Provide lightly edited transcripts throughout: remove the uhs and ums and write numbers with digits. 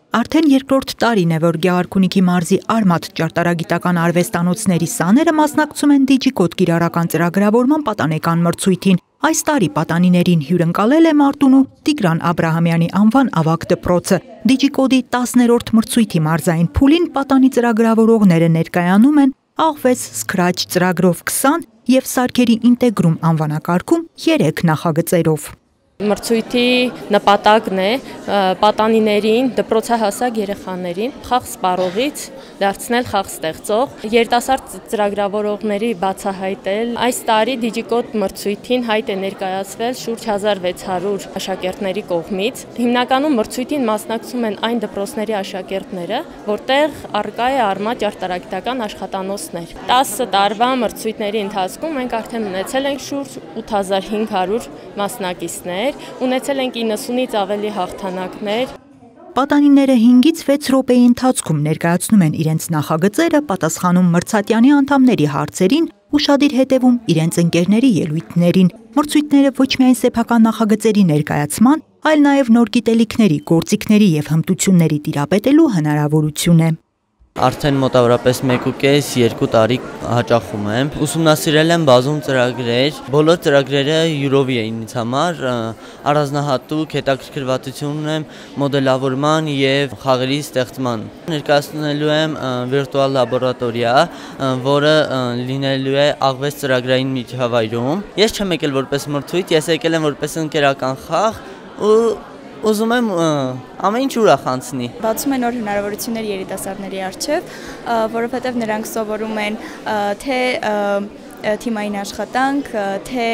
Արդեն երկրորդ տարին է, որ Գեղարքունիքի մարզի Արմաթ ճարտարագիտական արվեստանոցների սաները մասնակցում են Digicode կիրառական ծրագրավորման պատանեկան մրցույթին։ Այս տարի պատանիներին հյուրընկալել է Մարտունու Տիգրան Աբրահամյանի անվան ավագ դպրոցը։ Digicode-ի 10-րդ մրցույթի մարզային փուլին պատանի ծրագրավորողները ներկայանում են Աղվես Scratch ծրագրով 20 և Սարքերի ինտեգրում անվանակարգում 3 նախագծերով։ Մրցույթի նպատակն է պատանիներին, դպրոցահասակ երեխաներին խաղ սպառողից դարձնել խաղ ստեղծող, երիտասարդ ծրագրավորողների բացահայտել։ Այս տարի Digicode մրցույթին հայտ է ներկայացվել շուրջ 1600 աշակերտների կողմից։ Հիմնականում մրցույթին մասնակցում են այն դպրոցների աշակերտները, որտեղ առկա է Արմաթ ճարտարագիտական աշխատանոցներ։ 10 տարվա մրցույթների ընթացքում մենք արդեն ունեցել ենք շուրջ 8500 մասնակիցներ։ Ունեցել ենք 90-ից ավելի հաղթանակներ։ Պատանիները 5-ից 6 րոպեի ընթացքում ներկայացնում են իրենց նախագծերը, պատասխանում մրցատյանի անդամների հարցերին, ուշադիր հետևում իրենց ընկերների ելույթներին։ Մրցույթները ոչ միայն սեփական նախագծերի ներկայացման, այլ նաև նոր գիտելիքների, գործիքների և հմտությունների տիրապետելու հնարավորություն է։ Արդեն մոտավորապես 1.5-2 տարի հաճախում եմ, ուսումնասիրել եմ բազում ծրագրեր, բոլոր ծրագրերը յուրովի էին ինձ համար, առանձնահատուկ հետաքրքրվածություն ունեմ մոդելավորման և խաղերի ստեղծման։ Ներկայացնելու եմ վիրտուալ լաբորատորիա, որը լինելու է Աղվես ծրագրային միջավայրում։ Ես չեմ եկել որպես մրցույթ, ես եկել եմ որպես ընկերական խաղ ու ուզում եմ ամեն ինչ ուրախ անցնի։ Բացում է նոր հնարավորություններ երիտասարդների առջև, որովհետև նրանք սովորում են թե թիմային աշխատանք, թե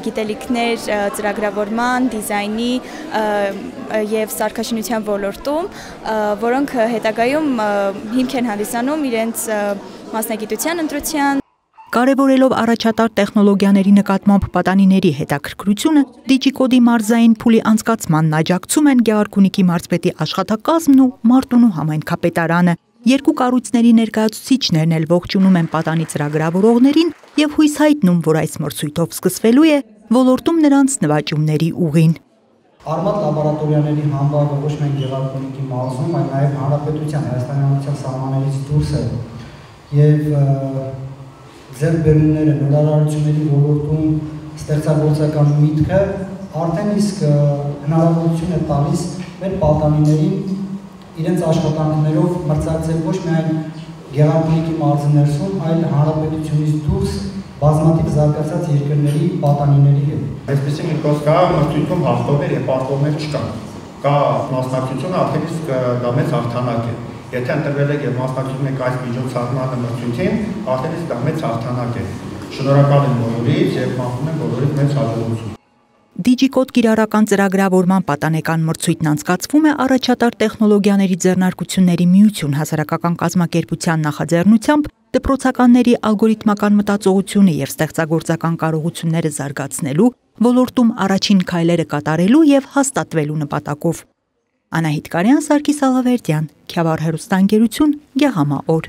գիտելիքներ ծրագրավորման, դիզայնի և սարքաշինության ոլորտում, որոնք հետագայում հիմք են հանդիսանում իրենց մասնագիտության ընտրության։ Կարևորելով առաջատար տեխնոլոգիաների նկատմամբ պատանիների հետաքրքրությունը, Digicode-ի մարզային փուլի անցկացմանն աջակցում են Գեղարքունիքի մարզպետի աշխատակազմն ու Մարտունու համայնքապետարանը։ Երկու կառույցների ներկայացուցիչներն էլ ողջունում են պատանի ծրագրավորողներին և հույս հայտնում, որ այս մրցույթով սկսվելու է ոլորտում նրանց նվաճումների ուղին։ Արմաթ լաբորատորիաների համբավը ոչ միայն Գեղարքունիքի մարզում, այլ նաև հանրապետության Հայաստանի Հանրապետության սահմաններից դուրս է և ձեռքբերումները, նորարարությունների ոլորտում ստեղծագործական միտքը արդեն իսկ հնարավորություն է տալիս մեր պատանիներին իրենց աշխատանքներով մրցակցել ոչ միայն Գեղարքունիքի մարզի ներսում, այլ հանրապետությունից դուրս բազմաթիվ զարգացած երկրների պատանիների հետ։ Այսպեսին մի խոսք կա, մրցույթում հաղթողներ և պարտվողներ չկան։ Կա մասնակցությունը, արդեն իսկ դա մեծ հաղթանակ է։ Եթե ընտրվել եք և մասնակցում եք այս միջոցառմանը մրցույթին, արդեն իսկ դա մեծ հաղթանակ է։ Շնորհակալ եմ բոլորից և մաղթում եմ բոլորիդ մեծ հաջողություն։ Digicode կիրառական ծրագրավորման պատանեկան մրցույթն անցկացվում է առաջատար տեխնոլոգիաների ձեռնարկությունների միություն հասարակական կազմակերպության նախաձեռնությամբ դպրոցականների ալգորիթմական մտածողությունը և ստեղծագործական կարողությունները զարգացնելու, ոլորտում առաջին քայլերը կատարելու և հաստատվելու նպատակով։ Անահիտ Կարյան, Սարգիս Ալավերդյան, Քյավառ հեռուստաընկերություն, Գեղամա օր։